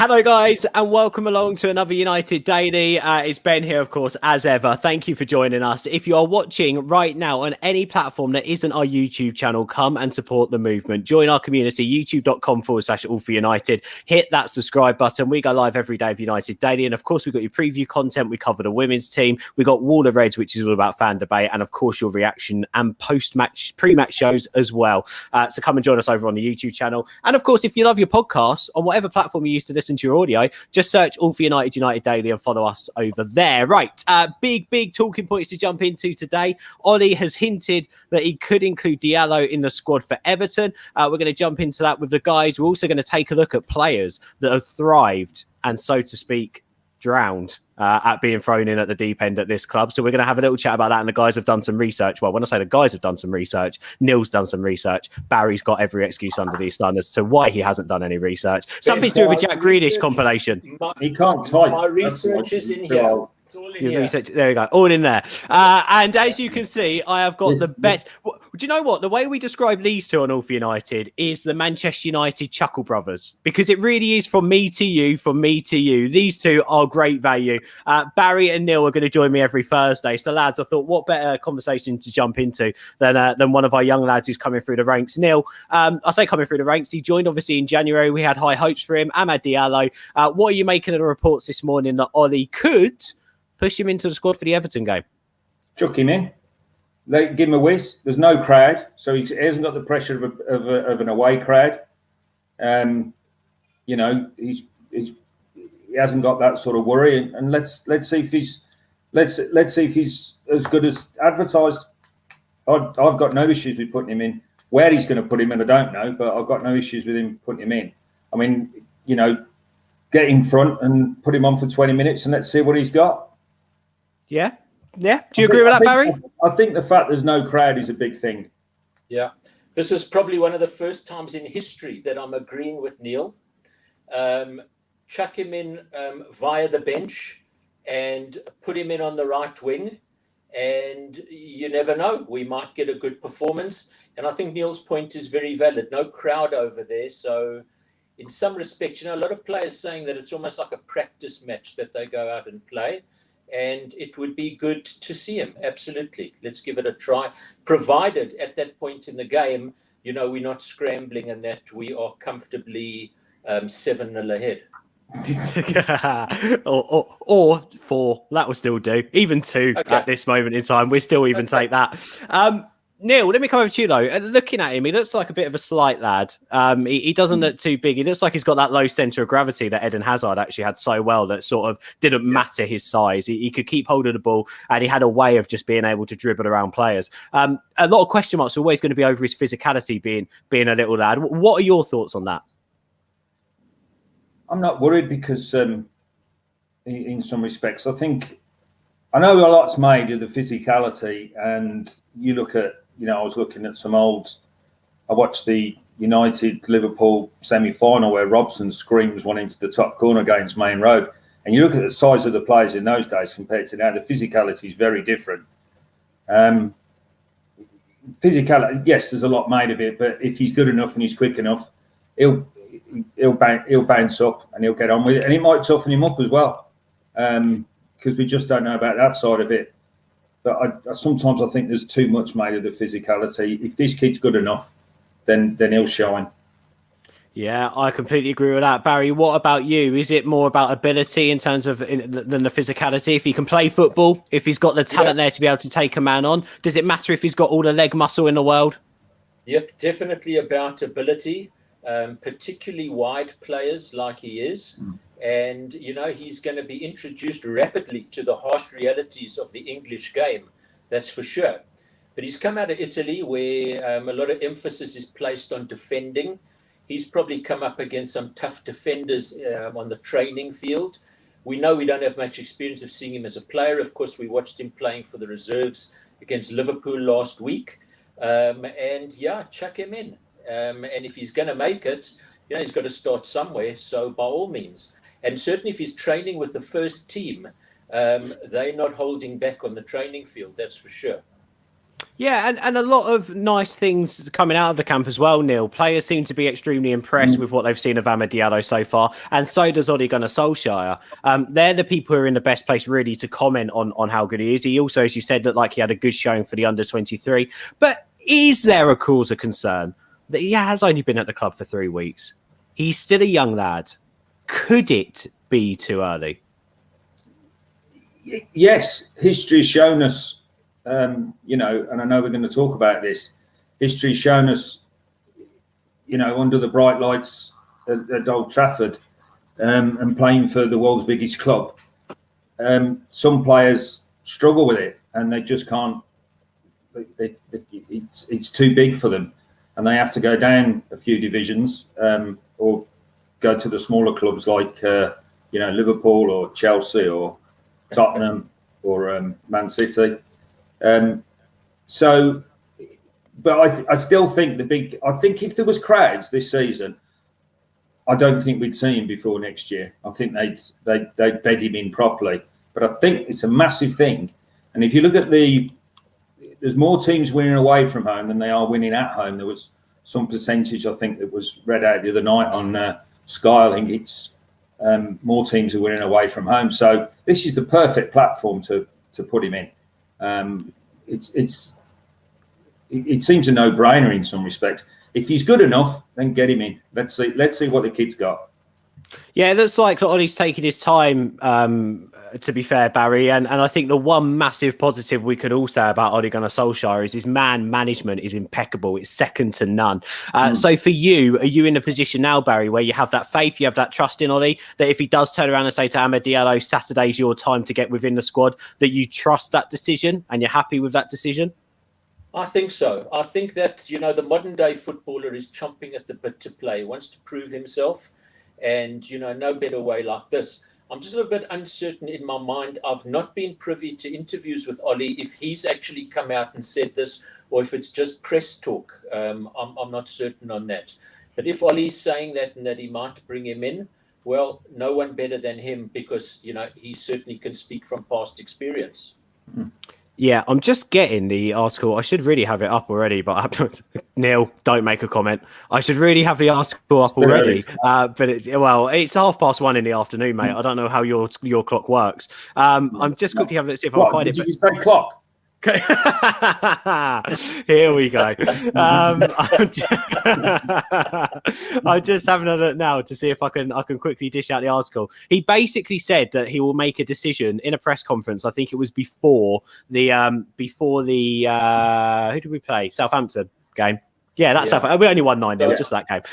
Hello, guys, and welcome along to another United Daily. It's Ben here, of course, as ever. Thank you for joining us. If you are watching right now on any platform that isn't our YouTube channel, come and support the movement. Join our community, youtube.com/allforunited. Hit that subscribe button. We go live every day of United Daily. And, of course, we've got your preview content. We cover the women's team. We've got Wall of Reds, which is all about fan debate. And, of course, your reaction and post-match, pre-match shows as well. So come and join us over on the YouTube channel. And, of course, if you love your podcasts, on whatever platform you used to listen to your audio, just search All for United, United Daily, and follow us over there. Right, big talking points to jump into today. Ollie has hinted that he could include Diallo in the squad for Everton. We're going to jump into that with the guys. We're also going to take a look at players that have thrived and, so to speak, drowned at being thrown in at the deep end at this club. So we're going to have a little chat about that. And the guys have done some research. Well, when I say the guys have done some research, Neil's done some research. Barry's got every excuse under the sun as to why he hasn't done any research. Something to do with a Jack Grealish compilation. He can't type. My research is in here. It's all in here. Research, there we go. All in there. And as you can see, I have got the best. Do you know what? The way we describe these two on All for United is the Manchester United Chuckle Brothers, because it really is from me to you, from me to you. These two are great value. Barry and Neil are going to join me every Thursday. So, lads, I thought what better conversation to jump into than one of our young lads who's coming through the ranks. Neil, I say coming through the ranks. He joined, obviously, in January. We had high hopes for him. Amad Diallo. What are you making of the reports this morning that Ollie could push him into the squad for the Everton game? Chuck him in. Give him a whiz. There's no crowd, so he hasn't got the pressure of an away crowd. You know, he hasn't got that sort of worry. And let's see if he's as good as advertised. I've got no issues with putting him in. Where he's going to put him in, I don't know, but I've got no issues with him putting him in. I mean, you know, get in front and put him on for 20 minutes and let's see what he's got. Yeah. Do you agree with that, Barry? I think the fact there's no crowd is a big thing. Yeah. This is probably one of the first times in history that I'm agreeing with Neil. Chuck him in via the bench and put him in on the right wing. And you never know. We might get a good performance. And I think Neil's point is very valid. No crowd over there. So in some respects, you know, a lot of players saying that it's almost like a practice match that they go out and play. And it would be good to see him. Absolutely. Let's give it a try. Provided at that point in the game, you know, we're not scrambling and that we are comfortably 7-0 ahead. or 4. That will still do. Even 2 at this moment in time. We still even take that. Neil, let me come over to you, though. Looking at him, he looks like a bit of a slight lad. He doesn't look too big. He looks like he's got that low centre of gravity that Eden Hazard actually had so well that sort of didn't matter his size. He could keep hold of the ball, and he had a way of just being able to dribble around players. A lot of question marks are always going to be over his physicality being a little lad. What are your thoughts on that? I'm not worried because in some respects, I know a lot's made of the physicality, and you look at, you know, I was looking at I watched the United-Liverpool semi-final where Robson screams one into the top corner against Main Road. And you look at the size of the players in those days compared to now, the physicality is very different. Physicality, yes, there's a lot made of it, but if he's good enough and he's quick enough, he'll bounce up and he'll get on with it. And it might toughen him up as well, because we just don't know about that side of it. But sometimes I think there's too much made of the physicality. If this kid's good enough, then he'll shine. Yeah, I completely agree with that. Barry, what about you? Is it more about ability in terms of than the physicality? If he can play football, if he's got the talent there to be able to take a man on, does it matter if he's got all the leg muscle in the world? Yep, definitely about ability, particularly wide players like he is. And, you know, he's going to be introduced rapidly to the harsh realities of the English game. That's for sure. But he's come out of Italy where a lot of emphasis is placed on defending. He's probably come up against some tough defenders on the training field. We know we don't have much experience of seeing him as a player. Of course, we watched him playing for the reserves against Liverpool last week. And, yeah, chuck him in. And if he's going to make it, you know, he's got to start somewhere. So by all means. And certainly if he's training with the first team, they're not holding back on the training field. That's for sure. Yeah, and a lot of nice things coming out of the camp as well, Neil. Players seem to be extremely impressed with what they've seen of Amad Diallo so far, and so does Ole Gunnar Solskjaer. They're the people who are in the best place really to comment on how good he is. He also, as you said, looked like he had a good showing for the under-23. But is there a cause of concern that he has only been at the club for 3 weeks? He's still a young lad. Could it be too early? Yes, history's shown us, and I know we're going to talk about this. History's shown us, under the bright lights at Old Trafford, and playing for the world's biggest club, some players struggle with it, and they just can't. It's too big for them, and they have to go down a few divisions, or go to the smaller clubs like Liverpool or Chelsea or Tottenham or Man City. But I still think I think if there was crowds this season, I don't think we'd see him before next year. I think they'd bed him in properly. But I think it's a massive thing. And if you look at there's more teams winning away from home than they are winning at home. There was some percentage, I think, that was read out the other night on Sky. I think it's more teams are winning away from home. So this is the perfect platform to put him in. It seems a no-brainer in some respects. If he's good enough, then get him in. Let's see what the kid's got. Yeah, it looks like Ollie's taking his time, to be fair, Barry. And I think the one massive positive we could all say about Ole Gunnar Solskjaer is his man management is impeccable. It's second to none. So for you, are you in a position now, Barry, where you have that faith, you have that trust in Ollie, that if he does turn around and say to Amad Diallo, Saturday's your time to get within the squad, that you trust that decision and you're happy with that decision? I think so. I think that, the modern day footballer is chomping at the bit to play, he wants to prove himself. And, no better way like this. I'm just a little bit uncertain in my mind. I've not been privy to interviews with Ollie, if he's actually come out and said this or if it's just press talk. I'm not certain on that. But if Ollie's saying that and that he might bring him in, well, no one better than him because, he certainly can speak from past experience. Yeah, I'm just getting the article. I should really have it up already, but Neil, don't make a comment. I should really have the article up already, but it's 1:30 in the afternoon, mate. I don't know how your clock works. I'm just quickly having to see if I can find it. Did you say clock? Here we go. I'm just having a look now to see if I can quickly dish out the article. He basically said that he will make a decision in a press conference. I think it was before the who did we play? Southampton game. Yeah, that's Southampton. We only won 9-0, just that game.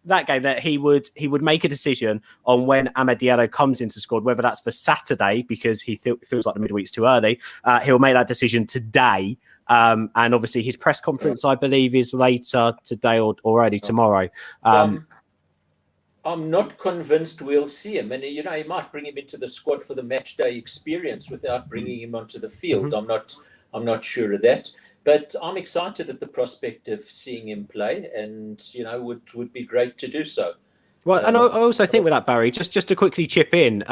That game, that he would make a decision on when Amad Diallo comes into squad, whether that's for Saturday because he feels like the midweek's too early. He'll make that decision today, and obviously his press conference, I believe, is later today or early tomorrow. I'm not convinced we'll see him, and he might bring him into the squad for the match day experience without bringing him onto the field. I'm not sure of that. But I'm excited at the prospect of seeing him play, and would be great to do so. Well, and I also think with that, Barry, just to quickly chip in,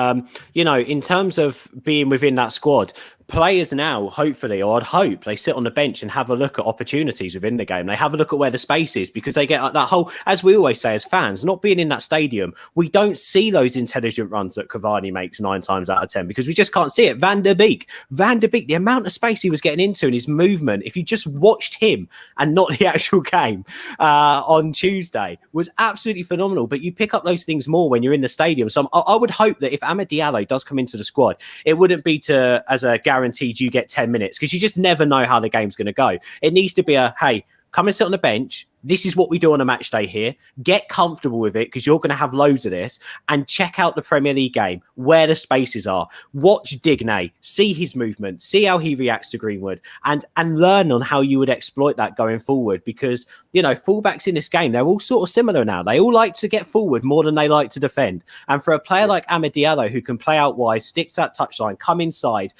in terms of being within that squad, players now, hopefully, or I'd hope, they sit on the bench and have a look at opportunities within the game. They have a look at where the space is, because they get that whole, as we always say as fans, not being in that stadium, we don't see those intelligent runs that Cavani makes 9 times out of 10 because we just can't see it. Van der Beek, the amount of space he was getting into and his movement, if you just watched him and not the actual game on Tuesday, was absolutely phenomenal. But you pick up those things more when you're in the stadium. So I would hope that if Amad Diallo does come into the squad, it wouldn't be as a guaranteed you get 10 minutes, because you just never know how the game's going to go. It needs to be hey, come and sit on the bench. This is what we do on a match day here. Get comfortable with it because you're going to have loads of this, and check out the Premier League game, where the spaces are. Watch Digne, see his movement, see how he reacts to Greenwood, and learn on how you would exploit that going forward, because, fullbacks in this game, they're all sort of similar now. They all like to get forward more than they like to defend. And for a player like Amad Diallo, who can play out wide, sticks that touchline, come inside,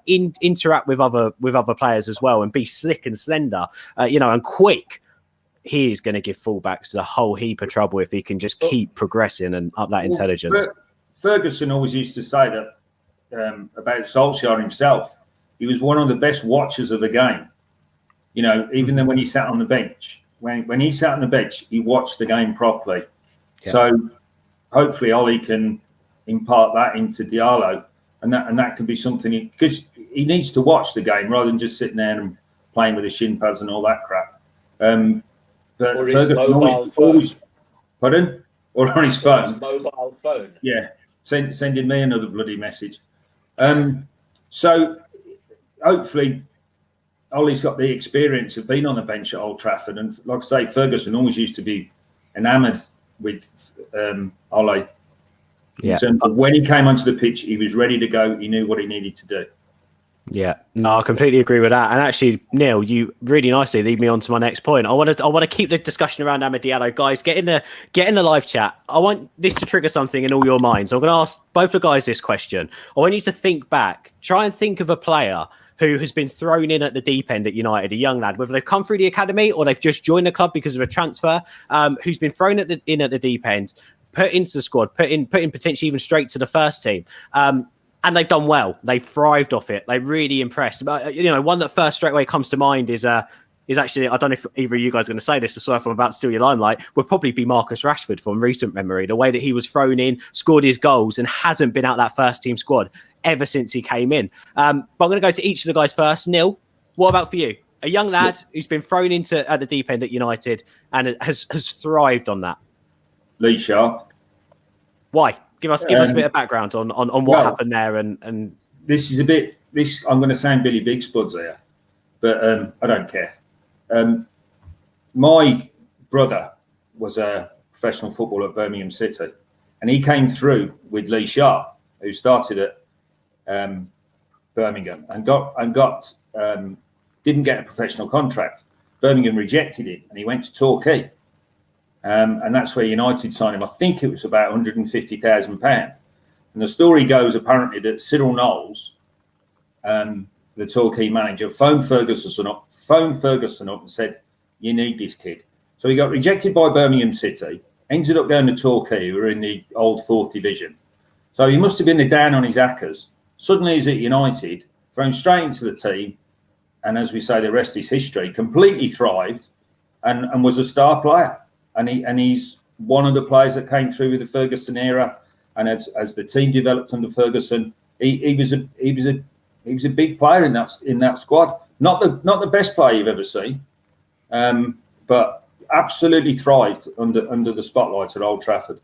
interact with other players as well, and be slick and slender, and quick, he is going to give fullbacks a whole heap of trouble if he can just keep progressing and up that intelligence. Ferguson always used to say that about Solskjaer himself. He was one of the best watchers of the game. You know, even then when he sat on the bench, when he sat on the bench, he watched the game properly. Yeah. So hopefully Ollie can impart that into Diallo, and that can be something because he needs to watch the game rather than just sitting there and playing with his shin pads and all that crap. But or his mobile phone. Pardon? Or on his phone. His mobile phone. Yeah, sending me another bloody message. So hopefully Ollie's got the experience of being on the bench at Old Trafford, and like I say, Ferguson always used to be enamoured with Ollie. In terms of when he came onto the pitch, he was ready to go. He knew what he needed to do. Yeah, no, I completely agree with that. And actually, Neil, you really nicely lead me on to my next point. I want to keep the discussion around Amad Diallo. Guys, get in the live chat. I want this to trigger something in all your minds. I'm going to ask both the guys this question. I want you to think back. Try and think of a player who has been thrown in at the deep end at United, a young lad, whether they've come through the academy or they've just joined the club because of a transfer, who's been thrown in at the deep end, put into the squad, put in potentially even straight to the first team. And they've done well. They've thrived off it. They really impressed. But one that first straight away comes to mind is actually, I don't know if either of you guys are going to say this, so if I'm about to steal your limelight, would probably be Marcus Rashford from recent memory. The way that he was thrown in, scored his goals, and hasn't been out that first team squad ever since he came in. But I'm going to go to each of the guys first. Neil, what about for you? A young lad who's been thrown into at the deep end at United and has thrived on that. Lee Sharp. Why? Give us a bit of background on what happened there, and this is I'm going to sound Billy Big Spuds here, but I don't care. My brother was a professional footballer at Birmingham City, and he came through with Lee Sharp, who started at Birmingham and didn't get a professional contract. Birmingham rejected him, and he went to Torquay. And that's where United signed him. I think it was about £150,000. And the story goes apparently that Cyril Knowles, the Torquay manager, phoned Ferguson up and said, "You need this kid." So he got rejected by Birmingham City, ended up going to Torquay, who were in the old 4th division. So he must have been down on his hackers. Suddenly he's at United, thrown straight into the team. And as we say, the rest is history. Completely thrived and was a star player. And he's one of the players that came through with the Ferguson era, and as the team developed under Ferguson, he was a big player in that squad. Not the best player you've ever seen, but absolutely thrived under the spotlight at Old Trafford.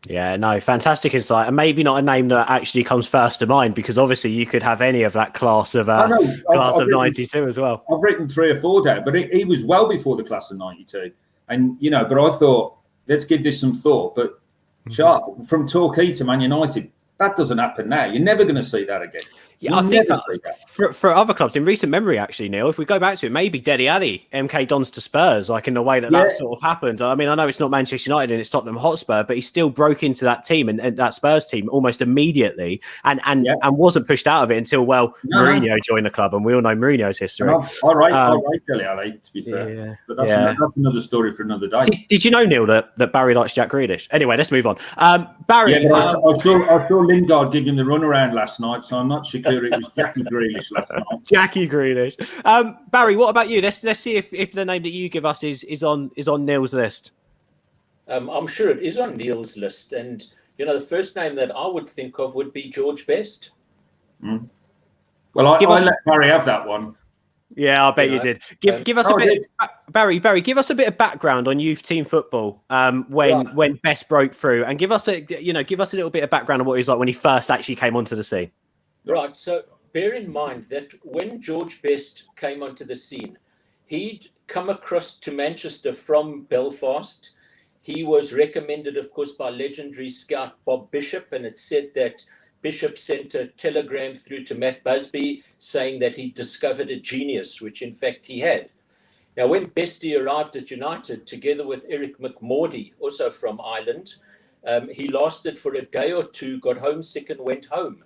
Yeah, no, fantastic insight, and maybe not a name that actually comes first to mind, because obviously you could have any of that class of of 92 as well. I've written 3 or 4 down, but he was well before the class of 92. And, but I thought, let's give this some thought. But Sharp, from Torquay to Man United, that doesn't happen now. You're never going to see that again. Yeah, I think that for other clubs in recent memory, actually, Neil, if we go back to it, maybe Dele Alli, MK Dons to Spurs, like in the way that sort of happened. I mean, I know it's not Manchester United and it's Tottenham Hotspur, but he still broke into that team and that Spurs team almost immediately and wasn't pushed out of it until, Mourinho joined the club, and we all know Mourinho's history. All right, Dele Alli, to be fair. Yeah. But that's another story for another day. Did you know, Neil, that Barry likes Jack Grealish? Anyway, let's move on. Barry. Yeah, but I saw Lingard give him the runaround last night, so I'm not sure it was Jackie Grealish last night. Jackie Grealish. Barry, what about you? Let's see if the name that you give us is on Neil's list. I'm sure it is on Neil's list, and the first name that I would think of would be George Best. Mm. Well, I let Barry have that one. Yeah, I bet you did. Give us a bit, Barry. Give us a bit of background on youth team football when Best broke through, and give us a little bit of background on what he was like when he first actually came onto the scene. Right. So bear in mind that when George Best came onto the scene, he'd come across to Manchester from Belfast. He was recommended, of course, by legendary scout Bob Bishop, and it said that Bishop sent a telegram through to Matt Busby saying that he discovered a genius, which in fact he had. Now, when Bestie arrived at United, together with Eric McMordy, also from Ireland, he lasted for a day or two, got homesick and went home.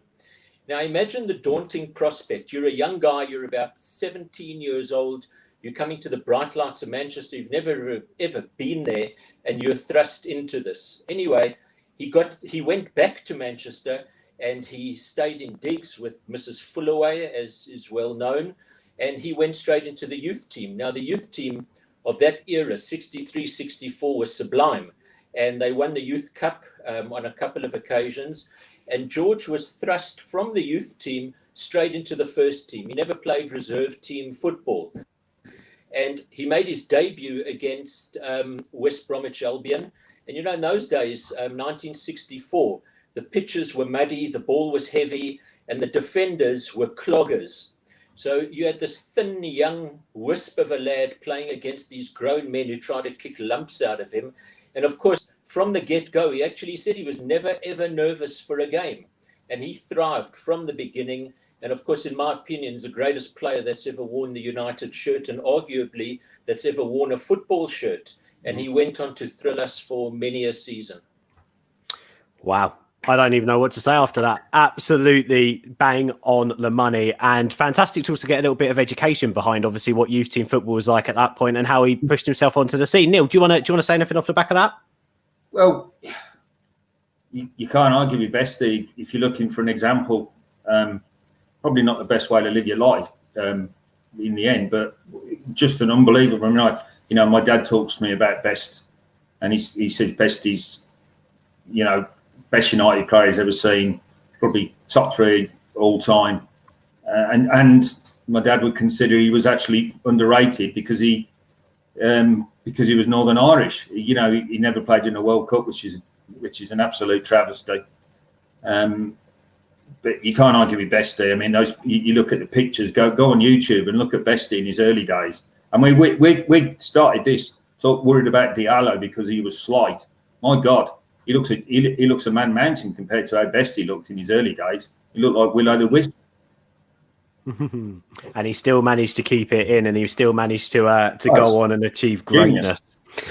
Now, imagine the daunting prospect. You're a young guy, you're about 17 years old, you're coming to the bright lights of Manchester, you've never ever been there, and you're thrust into this. Anyway, he went back to Manchester, and he stayed in digs with Mrs. Fullaway, as is well known. and he went straight into the youth team. Now, the youth team of that era, 63, 64, was sublime, and they won the Youth Cup on a couple of occasions. And George was thrust from the youth team straight into the first team. He never played reserve team football. And he made his debut against West Bromwich Albion. And, you know, in those days, 1964, the pitches were muddy, the ball was heavy, and the defenders were cloggers. So you had this thin, young wisp of a lad playing against these grown men who tried to kick lumps out of him. And, of course, from the get-go, he actually said he was never, ever nervous for a game. And he thrived from the beginning. And, of course, in my opinion, is the greatest player that's ever worn the United shirt, and arguably that's ever worn a football shirt. And he went on to thrill us for many a season. Wow. I don't even know what to say after that. Absolutely bang on the money, and fantastic to also get a little bit of education behind, obviously, what youth team football was like at that point and how he pushed himself onto the scene. Neil, do you want to say anything off the back of that? Well, you can't argue with Bestie if you're looking for an example. Probably not the best way to live your life in the end, but just an unbelievable. I mean, my dad talks to me about Best, and he says Bestie's, best United player he's ever seen, probably top 3 all time. And my dad would consider he was actually underrated because he was Northern Irish. He never played in a World Cup, which is an absolute travesty. But you can't argue with Bestie. I mean, you look at the pictures, go on YouTube and look at Bestie in his early days. I mean, we started this worried about Diallo because he was slight. My God. He looks a man mountain compared to how Bestie looked in his early days. He looked like Willow the Wisp. And he still managed to keep it in, and he still managed to go on and achieve greatness.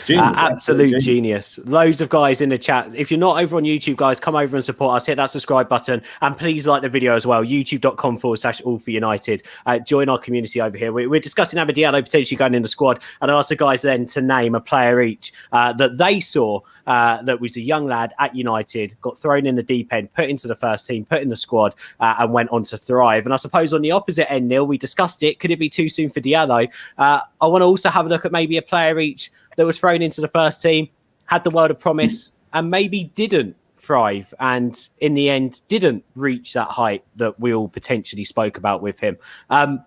Absolute genius. Loads of guys in the chat. If you're not over on YouTube, guys, come over and support us. Hit that subscribe button, and please like the video as well. youtube.com/all for United. Join our community over here. We're discussing Amad Diallo potentially going in the squad, and I asked the guys then to name a player each that they saw that was a young lad at United, got thrown in the deep end, put into the first team, put in the squad, and went on to thrive. And I suppose on the opposite end, Neil, we discussed it. Could it be too soon for Diallo? I want to also have a look at maybe a player each that was thrown into the first team, had the world of promise, and maybe didn't thrive, and in the end didn't reach that height that we all potentially spoke about with him. God,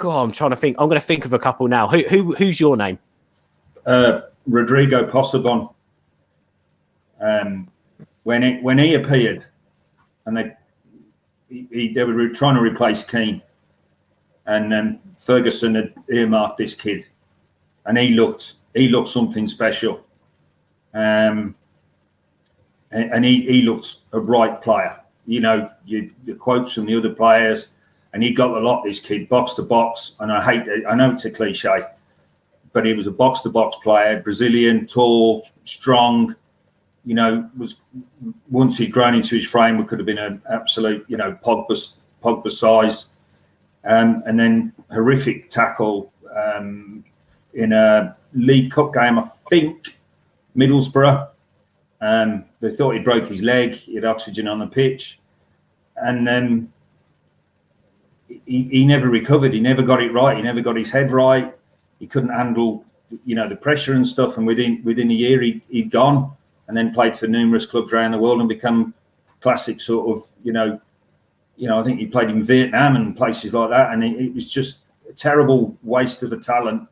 I'm trying to think. I'm going to think of a couple now. Who's your name? Rodrigo Possebon. When he appeared, and they were trying to replace Keane, and Ferguson had earmarked this kid, and he looked something special, and he looked a right player. The quotes from the other players, and he got a lot. This kid, box to box, and I know it's a cliche, but he was a box to box player, Brazilian, tall, strong. Was once he'd grown into his frame, it could have been an absolute, Pogba size, and then horrific tackle in a League Cup game, I think, Middlesbrough. They thought he broke his leg. He had oxygen on the pitch, and then he never recovered. He never got it right. He never got his head right. He couldn't handle, the pressure and stuff. And within a year, he'd gone, and then played for numerous clubs around the world and become classic sort of, I think he played in Vietnam and places like that. And it was just a terrible waste of a talent.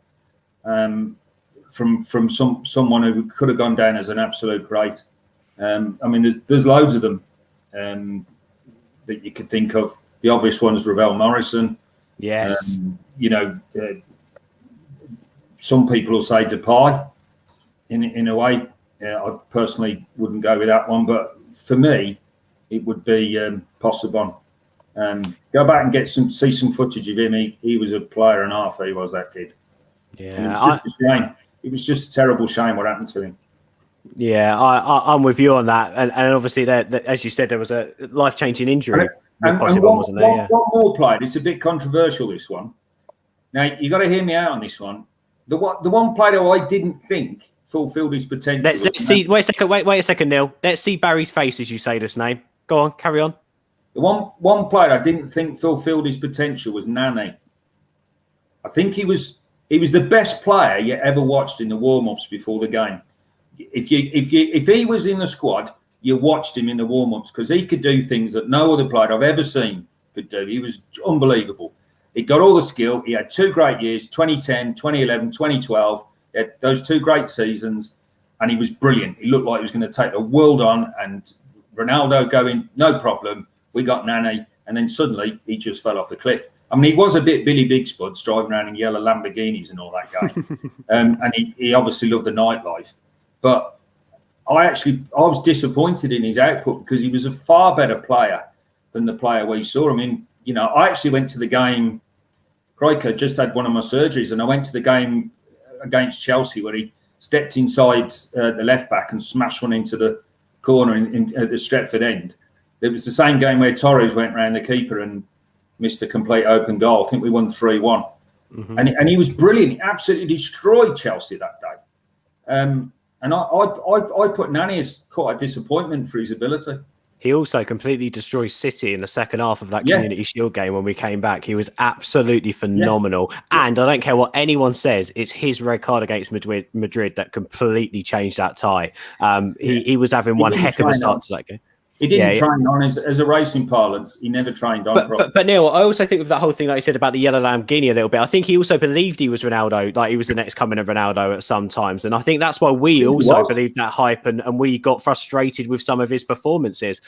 From someone who could have gone down as an absolute great. I mean, there's loads of them that you could think of. The obvious one is Ravel Morrison. Yes. Some people will say Depay. In a way, I personally wouldn't go with that one, but for me, it would be Possebon. Go back and see some footage of him. He was a player and a half. He was, that kid. Yeah, it was just a shame. It was just a terrible shame what happened to him. Yeah, I'm with you on that, and obviously that, as you said, there was a life-changing injury. Wasn't there? Yeah. One more player. It's a bit controversial, this one. Now you got to hear me out on this one. The one player who I didn't think fulfilled his potential. Let's see. Wait a second, Neil. Let's see Barry's face as you say this name. Go on, carry on. The one player I didn't think fulfilled his potential was Nani. I think he was the best player you ever watched in the warm-ups before the game. If he was in the squad, you watched him in the warm-ups because he could do things that no other player I've ever seen could do. He was unbelievable. He got all the skill. He had 2 great years, 2010, 2011, 2012. He had those 2 great seasons, and he was brilliant. He looked like he was going to take the world on, and Ronaldo going, no problem. We got Nani, and then suddenly he just fell off the cliff. I mean, he was a bit Billy Big Spuds driving around in yellow Lamborghinis and all that game. And he obviously loved the nightlife. But I was disappointed in his output because he was a far better player than the player we saw. I mean, you know, I actually went to the game. Crikey, just had one of my surgeries, and I went to the game against Chelsea where he stepped inside the left back and smashed one into the corner at the Stretford end. It was the same game where Torres went round the keeper and missed a complete open goal. I think we won 3-1. Mm-hmm. And he was brilliant. He absolutely destroyed Chelsea that day. And I put Nani as quite a disappointment for his ability. He also completely destroyed City in the second half of that Community Shield game when we came back. He was absolutely phenomenal. Yeah. And I don't care what anyone says, it's his red card against Madrid that completely changed that tie. He was having one heck of a start to that game. He didn't train on as a racing parlance. He never trained on properly. But Neil, I also think of that whole thing, like you said about the yellow Lamborghini a little bit. I think he also believed he was Ronaldo, like he was the next coming of Ronaldo at some times. And I think that's why we also believed that hype and we got frustrated with some of his performances.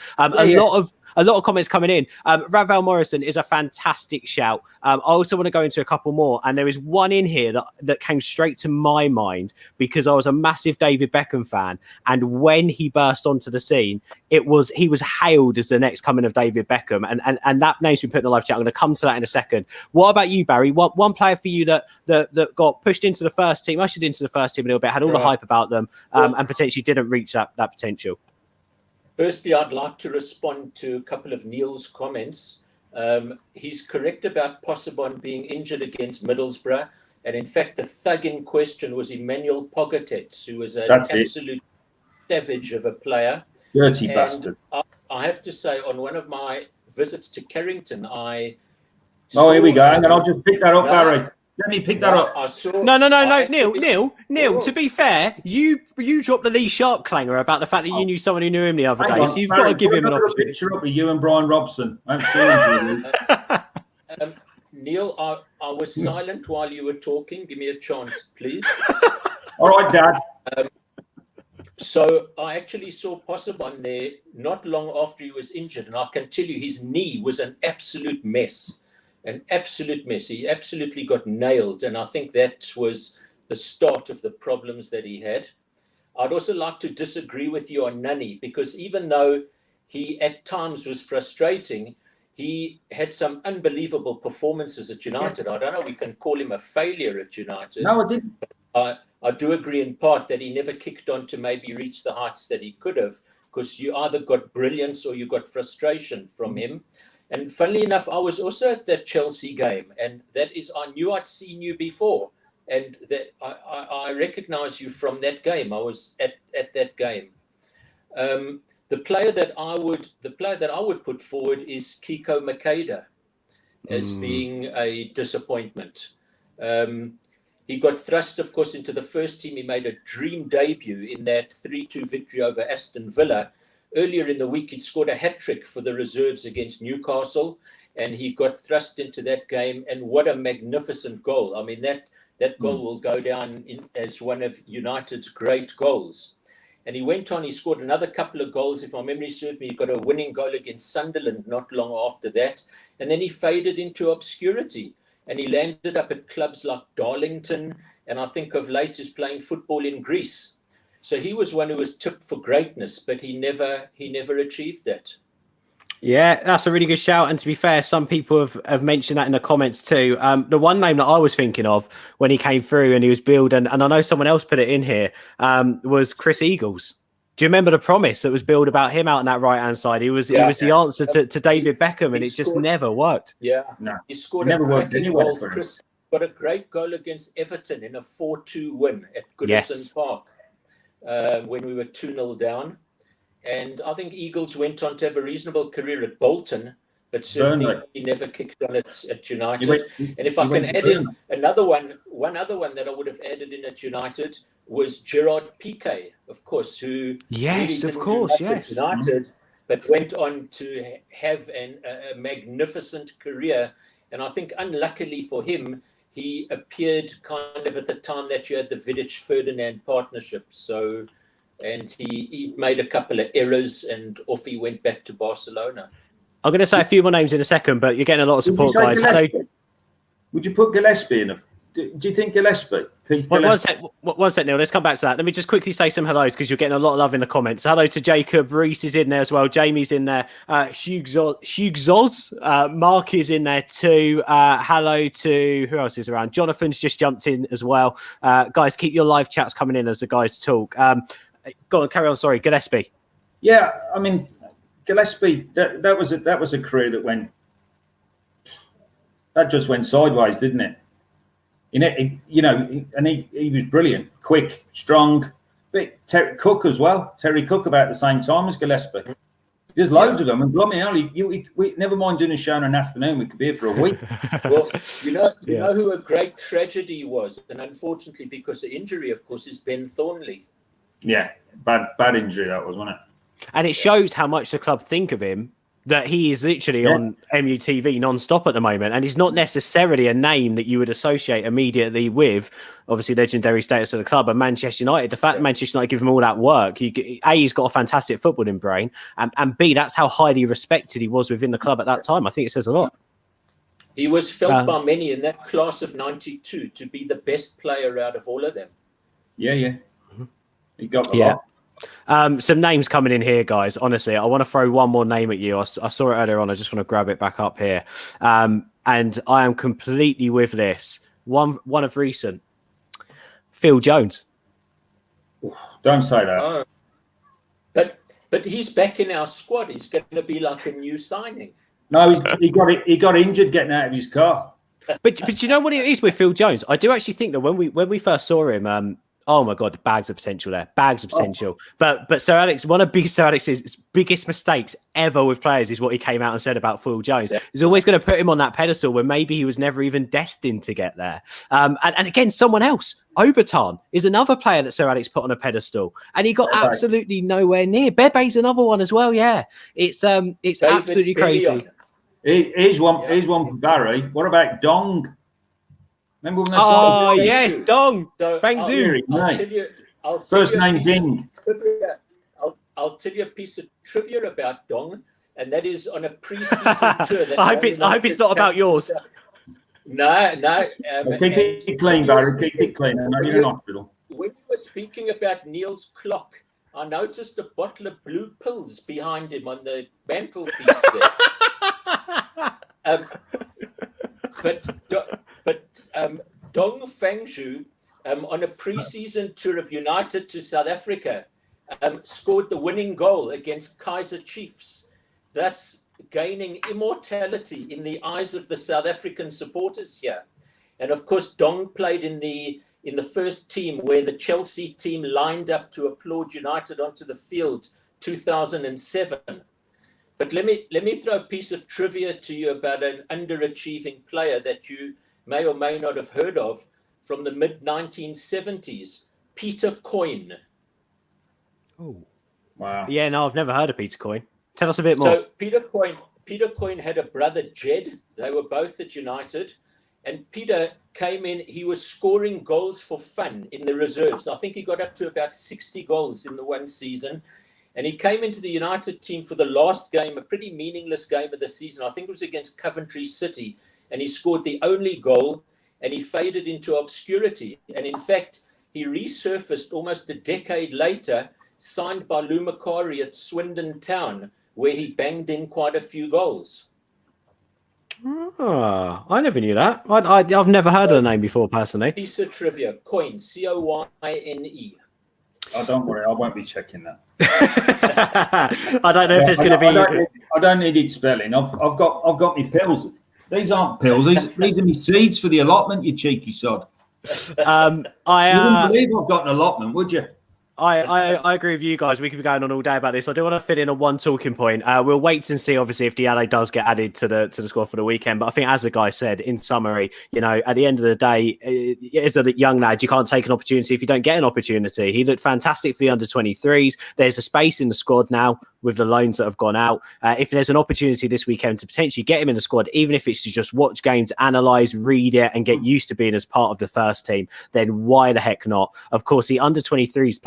A lot of comments coming in. Ravel Morrison is a fantastic shout. I also want to go into a couple more. And there is one in here that came straight to my mind because I was a massive David Beckham fan. And when he burst onto the scene, he was hailed as the next coming of David Beckham. And that name's been put in the live chat. I'm going to come to that in a second. What about you, Barry? One player for you that got pushed into the first team, ushered into the first team a little bit, had all the hype about them, and potentially didn't reach that potential? Firstly, I'd like to respond to a couple of Neil's comments. He's correct about Possebon being injured against Middlesbrough. And in fact, the thug in question was Emmanuel Pogatetz, who was an absolute savage of a player. Dirty bastard. I have to say, on one of my visits to Carrington, here we go. And I'll just pick that up, Barry. Let me pick that up. Neil. To be fair, you dropped the Lee Sharp clanger about the fact that you knew someone who knew him the other day, so you've got to give him an opportunity. Picture up with you and Brian Robson. Neil, I was silent while you were talking. Give me a chance, please. All right, Dad. So I actually saw Possebon there not long after he was injured, and I can tell you his knee was an absolute mess. An absolute mess. He absolutely got nailed. And I think that was the start of the problems that he had. I'd also like to disagree with you on Nani, because even though he at times was frustrating, he had some unbelievable performances at United. I don't know, we can call him a failure at United. No, I didn't. I do agree in part that he never kicked on to maybe reach the heights that he could have, because you either got brilliance or you got frustration from him. And funnily enough, I was also at that Chelsea game, and that is, I knew I'd seen you before, and that I recognize you from that game. I was at that game. The player that I would put forward is Kiko Makeda as being a disappointment. He got thrust, of course, into the first team. He made a dream debut in that 3-2 victory over Aston Villa. Earlier in the week, he'd scored a hat-trick for the reserves against Newcastle, and he got thrust into that game. And what a magnificent goal. I mean, that goal will go down as one of United's great goals. And he went on, he scored another couple of goals. If my memory serves me, he got a winning goal against Sunderland not long after that. And then he faded into obscurity. And he landed up at clubs like Darlington, and I think of late is playing football in Greece. So he was one who was tipped for greatness, but he never achieved that. Yeah, that's a really good shout. And to be fair, some people have mentioned that in the comments too. The one name that I was thinking of when he came through and he was billed, and I know someone else put it in here, was Chris Eagles. Do you remember the promise that was billed about him out on that right-hand side? He was the answer to David Beckham, and it just never worked. Yeah, no, he scored never a worked anywhere. Goal. Chris got a great goal against Everton in a 4-2 win at Goodison Park. When we were 2-0 down. And I think Eagles went on to have a reasonable career at Bolton, but certainly he never kicked on at United. And if I can add in one other one that I would have added in at United was Gerard Piqué, of course, who United, but went on to have a magnificent career. And I think unluckily for him, he appeared kind of at the time that you had the Vidic-Ferdinand partnership. So, and he made a couple of errors and off he went back to Barcelona. I'm going to say a few more names in a second, but you're getting a lot of support, guys. Would you put Gillespie in? Do you think Gillespie? One sec, Neil. Let's come back to that. Let me just quickly say some hellos because you're getting a lot of love in the comments. Hello to Jacob. Reese is in there as well. Jamie's in there. Hughes Mark is in there too. Hello to who else is around? Jonathan's just jumped in as well. Guys, keep your live chats coming in as the guys talk. Go on, carry on. Sorry, Gillespie. Yeah, I mean, Gillespie. That was a career that just went sideways, didn't it? And he was brilliant, quick, strong. But Terry Cook as well. Terry Cook about the same time as Gillespie. There's loads of them. And bloody hell, we never mind doing a show in an afternoon. We could be here for a week. Well, you know who a great tragedy was, and unfortunately because of injury, of course, is Ben Thornley. Yeah, bad injury that was, wasn't it? And it shows how much the club think of him. That he is literally on MUTV non-stop at the moment, and he's not necessarily a name that you would associate immediately with, obviously, legendary status of the club and Manchester United. The fact that Manchester United give him all that work, he's got a fantastic footballing brain, and B, that's how highly respected he was within the club at that time. I think it says a lot. He was felt by many in that class of 92 to be the best player out of all of them. Yeah. He got a lot. Some names coming in here, guys. Honestly, I want to throw one more name at you. I saw it earlier on. I just want to grab it back up here. And I am completely with this. One of recent. Phil Jones. Don't say that. But he's back in our squad. He's going to be like a new signing. No, he got injured getting out of his car. But you know what it is with Phil Jones? I do actually think that when we first saw him, oh my God, bags of potential there. Bags of potential. But Sir Alex, one of Sir Alex's biggest mistakes ever with players is what he came out and said about Phil Jones. Yeah. He's always going to put him on that pedestal when maybe he was never even destined to get there. And again, someone else, Obertan, is another player that Sir Alex put on a pedestal. And he got absolutely nowhere near. Bebe's another one as well, yeah. It's absolutely crazy. Here's one for Barry. What about Dong? Remember when they started? Yes, Dong. Feng Zhu. First name Ding. I'll tell you a piece of trivia about Dong, and that is on a pre-season tour. I hope it's not about yours. No. Keep it clean, Barry. Keep it clean. I know you're in hospital. When you were speaking about Neil's clock, I noticed a bottle of blue pills behind him on the mantelpiece there. But Dong Fangzhou, on a pre-season tour of United to South Africa, scored the winning goal against Kaizer Chiefs, thus gaining immortality in the eyes of the South African supporters here. And of course, Dong played in the first team where the Chelsea team lined up to applaud United onto the field, 2007. But let me throw a piece of trivia to you about an underachieving player that you may or may not have heard of from the mid-1970s, Peter Coyne. Oh, wow! Yeah, no, I've never heard of Peter Coyne. Tell us a bit more. So Peter Coyne had a brother, Jed. They were both at United, and Peter came in. He was scoring goals for fun in the reserves. I think he got up to about 60 goals in the one season. And he came into the United team for the last game, a pretty meaningless game of the season. I think it was against Coventry City. And he scored the only goal, and he faded into obscurity. And in fact, he resurfaced almost a decade later, signed by Lou Macari at Swindon Town, where he banged in quite a few goals. Oh, I never knew that. I've never heard of the name before, personally. Piece of trivia, Coyne, C-O-Y-N-E. Oh, don't worry, I won't be checking that. I don't know if it's going to be. I don't need it spelling. I've got my pills. These aren't pills. These are my seeds for the allotment. You cheeky sod. You wouldn't believe I've got an allotment, would you? I agree with you guys. We could be going on all day about this. I do want to fit in on one talking point. We'll wait and see, obviously, if Diallo does get added to the squad for the weekend. But I think, as the guy said, in summary, at the end of the day, as a young lad, you can't take an opportunity if you don't get an opportunity. He looked fantastic for the under-23s. There's a space in the squad now with the loans that have gone out. If there's an opportunity this weekend to potentially get him in the squad, even if it's to just watch games, analyse, read it, and get used to being as part of the first team, then why the heck not? Of course, the under-23s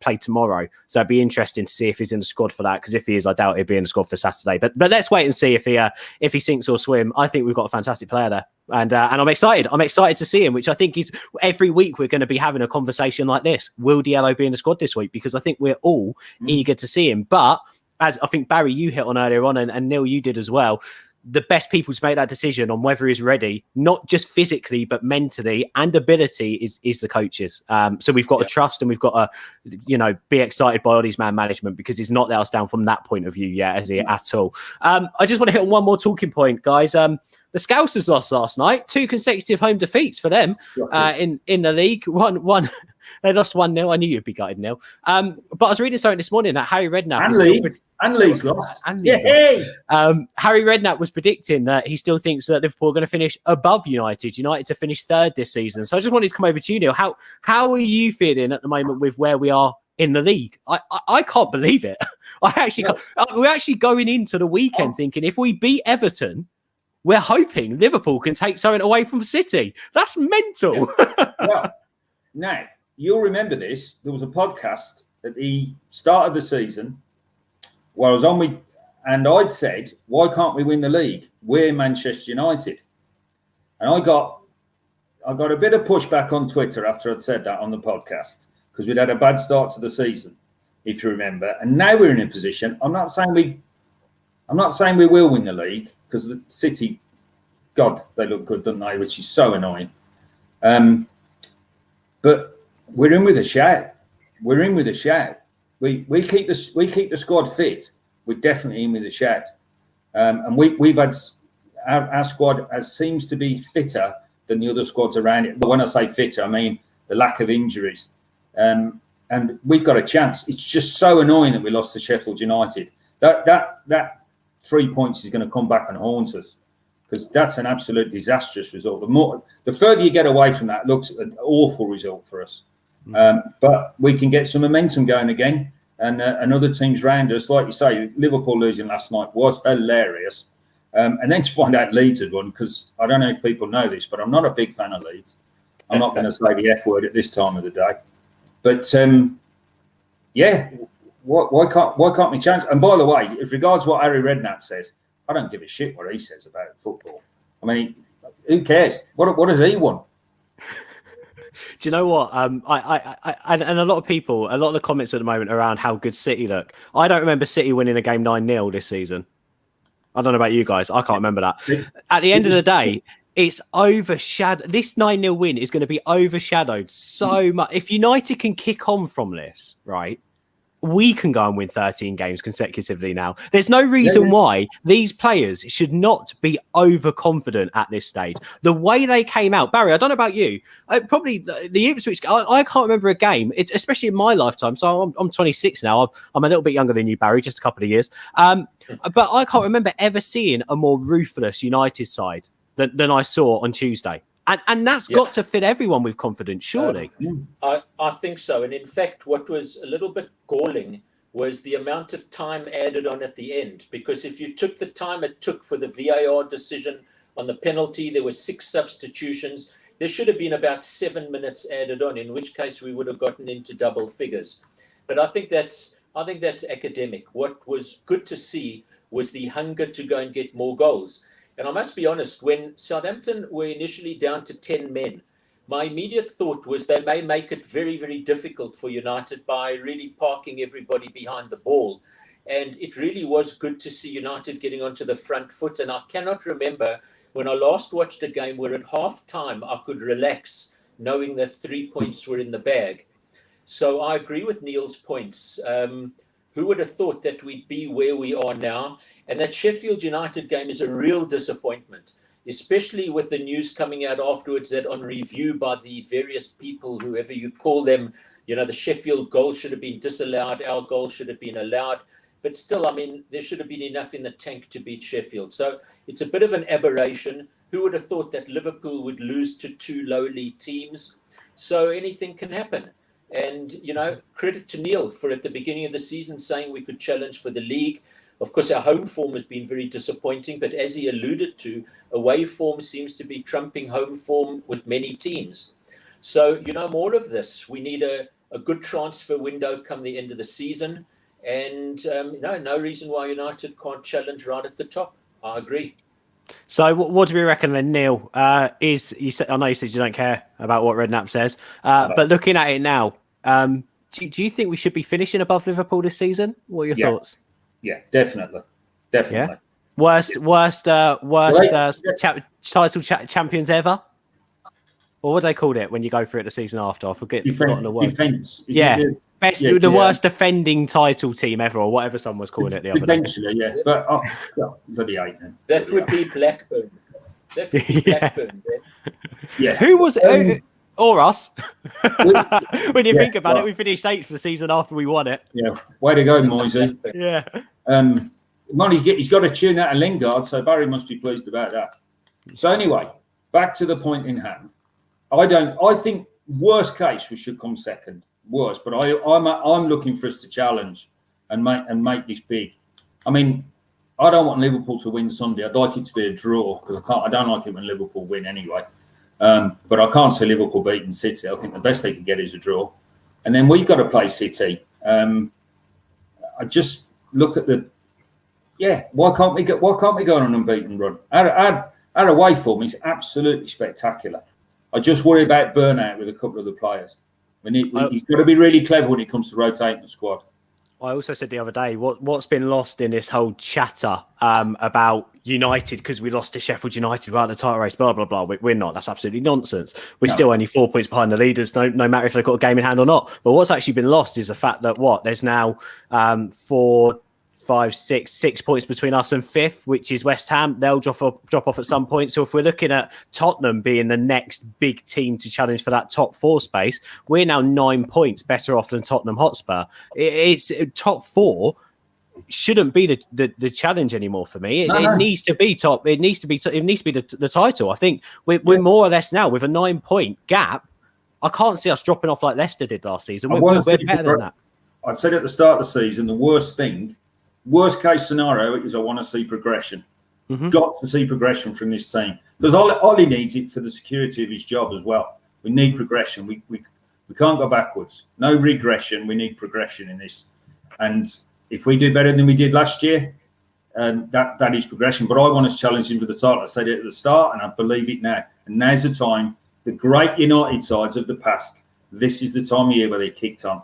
play tomorrow, so it'd be interesting to see if he's in the squad for that, because if he is, I doubt he'd be in the squad for Saturday, but let's wait and see if he sinks or swim. I think we've got a fantastic player there, and I'm excited to see him, which I think is every week we're going to be having a conversation like this. Will Diallo be in the squad this week? Because I think we're all eager to see him. But as I think, Barry, you hit on earlier on, and Neil, you did as well, the best people to make that decision on whether he's ready, not just physically, but mentally and ability, is the coaches. So we've got to trust, and we've got to, be excited by Ollie's man management, because he's not let us down from that point of view yet, has he, at all? I just want to hit on one more talking point, guys. The Scousers lost last night, 2 consecutive home defeats for them in the league. One. They lost 1-0. I knew you'd be gutted, Neil. But I was reading something this morning that Harry Redknapp Leeds lost. Harry Redknapp was predicting that he still thinks that Liverpool are going to finish above United. United to finish 3rd this season. So I just wanted to come over to you, Neil. How are you feeling at the moment with where we are in the league? I can't believe it. We're actually going into the weekend thinking if we beat Everton, we're hoping Liverpool can take something away from City. That's mental. Well, now, you'll remember this. There was a podcast at the start of the season where I was on with, and I'd said, why can't we win the league? We're Manchester United. And I got a bit of pushback on Twitter after I'd said that on the podcast, because we'd had a bad start to the season, if you remember. And now we're in a position. I'm not saying we will win the league, because the City, God, they look good, don't they? Which is so annoying. But we're in with a shout. We're in with a shout. We keep the squad fit. We're definitely in with a shout. And we've had our squad seems to be fitter than the other squads around it. But when I say fitter, I mean the lack of injuries. And we've got a chance. It's just so annoying that we lost to Sheffield United. That 3 points is going to come back and haunt us, because that's an absolute disastrous result. The further you get away from that, it looks an awful result for us. But we can get some momentum going again, and other teams round us, like you say, Liverpool losing last night was hilarious. And then to find out Leeds had won, because I don't know if people know this, but I'm not a big fan of Leeds. I'm not going to say the F word at this time of the day. But why can't we change? And by the way, as regards what Harry Redknapp says, I don't give a shit what he says about football. I mean, who cares? What does he want? Do you know what? And a lot of people, a lot of the comments at the moment around how good City look. I don't remember City winning a game 9-0 this season. I don't know about you guys. I can't remember that. At the end of the day, it's overshadowed. This 9-0 win is going to be overshadowed so much. If United can kick on from this, right, we can go and win 13 games consecutively now. There's no reason why these players should not be overconfident at this stage. The way they came out, Barry, I don't know about you, probably the Ipswich, I can't remember a game, especially in my lifetime. So I'm 26 now. I'm a little bit younger than you, Barry, just a couple of years. But I can't remember ever seeing a more ruthless United side than I saw on Tuesday. And that's got to fill everyone with confidence, surely. I think so. And in fact, what was a little bit galling was the amount of time added on at the end. Because if you took the time it took for the VAR decision on the penalty, there were 6 substitutions. There should have been about 7 minutes added on, in which case we would have gotten into double figures. But I think that's academic. What was good to see was the hunger to go and get more goals. And I must be honest, when Southampton were initially down to 10 men, my immediate thought was they may make it very, very difficult for United by really parking everybody behind the ball. And it really was good to see United getting onto the front foot. And I cannot remember when I last watched a game where at half time I could relax knowing that 3 points were in the bag. So I agree with Neil's points. Who would have thought that we'd be where we are now? And that Sheffield United game is a real disappointment, especially with the news coming out afterwards that on review by the various people, whoever you call them, the Sheffield goal should have been disallowed. Our goal should have been allowed. But still, I mean, there should have been enough in the tank to beat Sheffield. So it's a bit of an aberration. Who would have thought that Liverpool would lose to two lowly teams? So anything can happen. And, credit to Neil for at the beginning of the season saying we could challenge for the league. Of course, our home form has been very disappointing. But as he alluded to, away form seems to be trumping home form with many teams. So, more of this. We need a good transfer window come the end of the season. And no reason why United can't challenge right at the top. I agree. So what do we reckon then, Neil? I know you said you don't care about what Redknapp says, but looking at it now, do you think we should be finishing above Liverpool this season? What are your thoughts? Yeah, definitely. Yeah? Worst title champions ever? Or what do they call it when you go through it the season after? I forget the word. Defense. The worst defending title team ever, or whatever someone was calling it the other day. Potentially, yeah. But bloody hate them. That would be Blackburn. That would be Blackburn. Yeah. Who was it? Or us. When you think about it, we finished 8th for the season after we won it. Yeah. Way to go, Moisey. Yeah. He's got a tune out of Lingard, so Barry must be pleased about that. So anyway, back to the point in hand. I think worst case we should come second. Worse, but I'm looking for us to challenge and make this big. I mean, I don't want Liverpool to win Sunday. I'd like it to be a draw because I don't like it when Liverpool win anyway. But I can't see Liverpool beating City. I think the best they could get is a draw, and then we've got to play City. I just look at why can't we go on an unbeaten run? Our away form is absolutely spectacular. I just worry about burnout with a couple of the players. He's got to be really clever when it comes to rotating the squad. I also said the other day, what's been lost in this whole chatter about United because we lost to Sheffield United right at the title race, blah, blah, blah. We're not. That's absolutely nonsense. We're still only 4 points behind the leaders, no matter if they've got a game in hand or not. But what's actually been lost is the fact that there's now 6 points between us and 5th, which is West Ham. They'll drop off at some point. So if we're looking at Tottenham being the next big team to challenge for that top 4 space, we're now 9 points better off than Tottenham Hotspur. It's top 4 shouldn't be the challenge anymore for me. It needs to be top. It needs to be the title. I think we're more or less now with a 9-point gap. I can't see us dropping off like Leicester did last season. We're better than that. I said at the start of the season, the worst case scenario is I want to see progression. Mm-hmm. Got to see progression from this team because Ollie needs it for the security of his job as well. We need progression. We can't go backwards. No regression. We need progression in this. And if we do better than we did last year, that is progression. But I want us challenging for the title. I said it at the start, and I believe it now. And now's the time. The great United sides of the past. This is the time of year where they kicked on.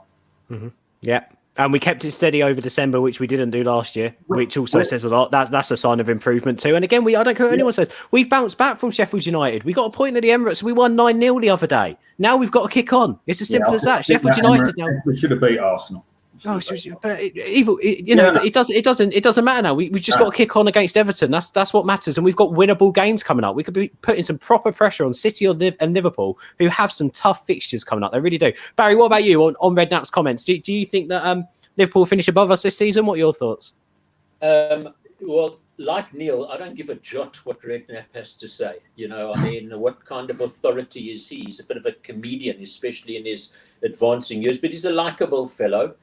Mm-hmm. Yeah. And we kept it steady over December, which we didn't do last year, which also says a lot. That's a sign of improvement too. And again, I don't care what anyone says. We've bounced back from Sheffield United. We got a point at the Emirates. We won 9-0 the other day. Now we've got to kick on. It's as simple as that. Sheffield United now. We should have beat Arsenal. But it doesn't matter now. We just got to kick on against Everton. That's what matters. And we've got winnable games coming up. We could be putting some proper pressure on City and Liverpool, who have some tough fixtures coming up. They really do. Barry, what about you on Redknapp's comments? Do you think that Liverpool finish above us this season? What are your thoughts? Well, like Neil, I don't give a jot what Redknapp has to say. What kind of authority is he? He's a bit of a comedian, especially in his advancing years, but he's a likable fellow.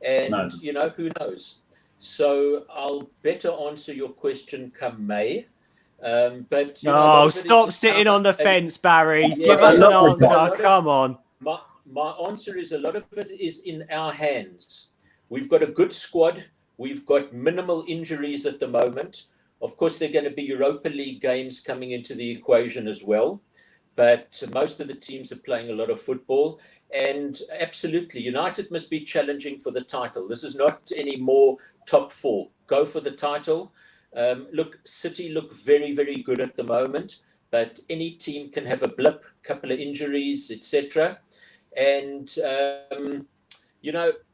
And, who knows? So I'll better answer your question come May. But stop sitting on the fence, Barry. Give us an answer. Come on. My answer is a lot of it is in our hands. We've got a good squad. We've got minimal injuries at the moment. Of course, there are going to be Europa League games coming into the equation as well. But most of the teams are playing a lot of football. And absolutely, United must be challenging for the title. This is not any more top 4. Go for the title. City look very, very good at the moment. But any team can have a blip, couple of injuries, etc. And,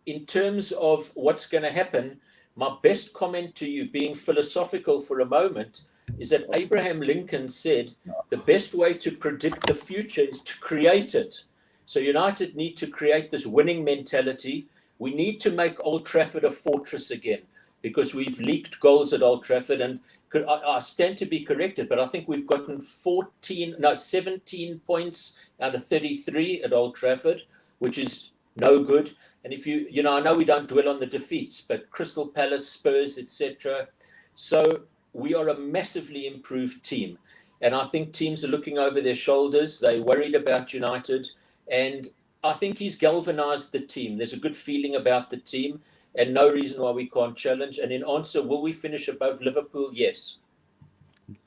in terms of what's going to happen, my best comment to you, being philosophical for a moment, is that Abraham Lincoln said the best way to predict the future is to create it. So United need to create this winning mentality. We need to make Old Trafford a fortress again, because we've leaked goals at Old Trafford, and I stand to be corrected, but I think we've gotten 17 points out of 33 at Old Trafford, which is no good. And if I know we don't dwell on the defeats, but Crystal Palace, Spurs, etc. So we are a massively improved team. And I think teams are looking over their shoulders. They're worried about United. And I think he's galvanized the team. There's a good feeling about the team, and no reason why we can't challenge. And in answer, will we finish above Liverpool? Yes.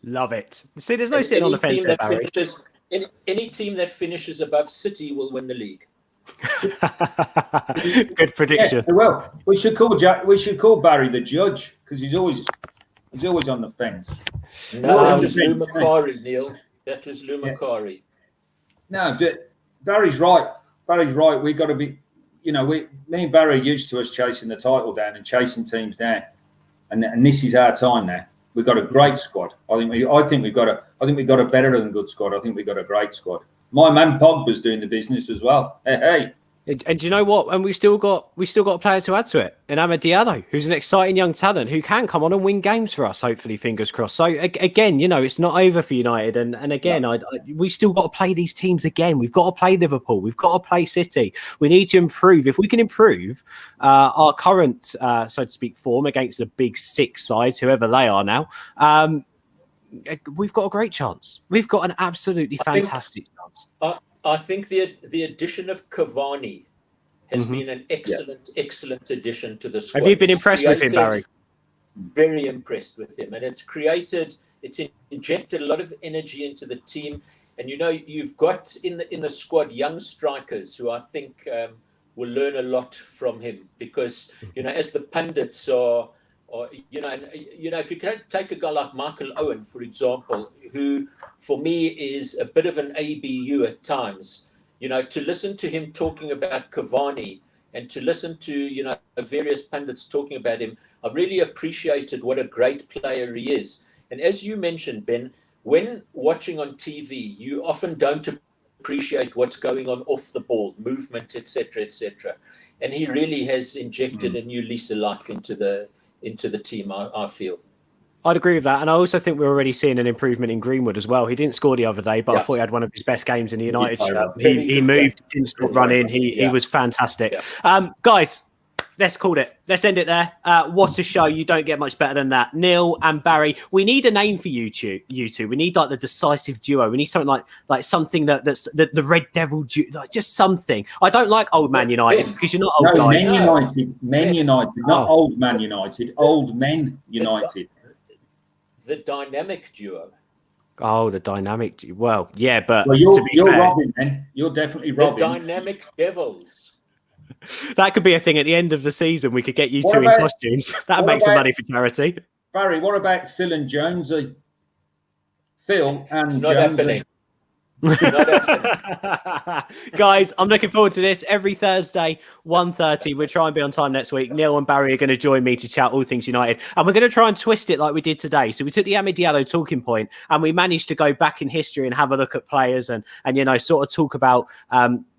Love it. See, there's no sitting on the fence there, Barry. Any team that finishes above City will win the league. Good prediction. Yeah, well, we should call Barry the judge, because he's always on the fence. No, that was Lou Macari, Neil. That was Lou Macari. No, Barry's right. Barry's right. We got to be, me and Barry are used to us chasing the title down and chasing teams down, and this is our time now. We've got a great squad. I think we've got a better than good squad. I think we've got a great squad. My man Pogba's doing the business as well. Hey. And do you know what? And we've still got a player to add to it, and Amad Diallo, who's an exciting young talent who can come on and win games for us. Hopefully, fingers crossed. So again, it's not over for United, and again, we still got to play these teams again. We've got to play Liverpool. We've got to play City. We need to improve. If we can improve our current, so to speak, form against the big six sides, whoever they are now, we've got a great chance. We've got an absolutely fantastic chance. I think the addition of Cavani has been an excellent addition to the squad. Have you been impressed with him, Barry? Very impressed with him, and it's injected a lot of energy into the team. And you've got in the squad young strikers who I think will learn a lot from him, because as the pundits are. Or if you can take a guy like Michael Owen, for example, who for me is a bit of an ABU at times, to listen to him talking about Cavani and to listen to various pundits talking about him, I've really appreciated what a great player he is. And as you mentioned, Ben, when watching on TV, you often don't appreciate what's going on off the ball, movement, etc., and he really has injected a new lease of life into the team, I feel. I'd agree with that. And I also think we're already seeing an improvement in Greenwood as well. He didn't score the other day, but I thought he had one of his best games in the United shirt. He moved, didn't stop running. He was fantastic. Yeah. Guys, let's call it. Let's end it there. What a show. You don't get much better than that. Neil and Barry, we need a name for you two. We need like the decisive duo. We need something like something that's the Red Devil duo, like just something. I don't like Old Man United because you're not old guys. Men United, not Old Man United, Old Men United. The dynamic duo. Oh, the dynamic duo. Well, yeah, but you're fair, Robin, man. You're definitely Robin. The dynamic Devils. That could be a thing at the end of the season. We could get you two in costumes. That'd make some money for charity. Barry, what about Phil and Jonesy? Phil and not Jonesy. Happening. Guys, I'm looking forward to this. Every Thursday, 1:30. We'll try and be on time next week. Neil and Barry are going to join me to chat all things United, and we're going to try and twist it like we did today. So we took the Amad Diallo talking point, and we managed to go back in history and have a look at players and sort of talk about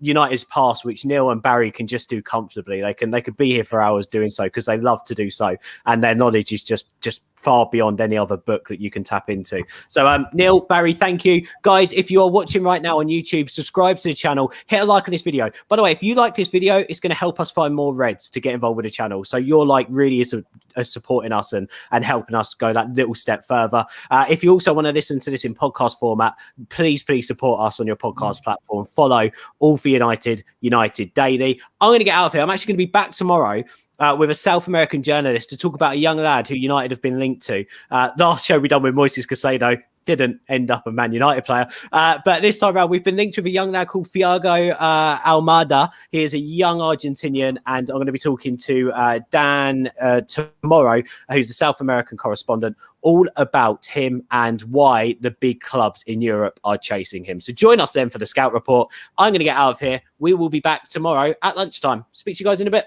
United's past, which Neil and Barry can just do comfortably. They could be here for hours doing so because they love to do so, and their knowledge is just far beyond any other book that you can tap into. So Neil, Barry, thank you. Guys, if you are watching right now on YouTube, subscribe to the channel, hit a like on this video. By the way, if you like this video, it's going to help us find more Reds to get involved with the channel. So you're like really is supporting us and helping us go that little step further. If you also want to listen to this in podcast format, please support us on your podcast platform. Follow All for United Daily. I'm going to get out of here. I'm actually going to be back tomorrow with a South American journalist to talk about a young lad who United have been linked to. Last show we done with Moises Caicedo didn't end up a Man United player. But this time around, we've been linked with a young lad called Thiago Almada. He is a young Argentinian, and I'm going to be talking to Dan tomorrow, who's the South American correspondent, all about him and why the big clubs in Europe are chasing him. So join us then for the Scout Report. I'm going to get out of here. We will be back tomorrow at lunchtime. Speak to you guys in a bit.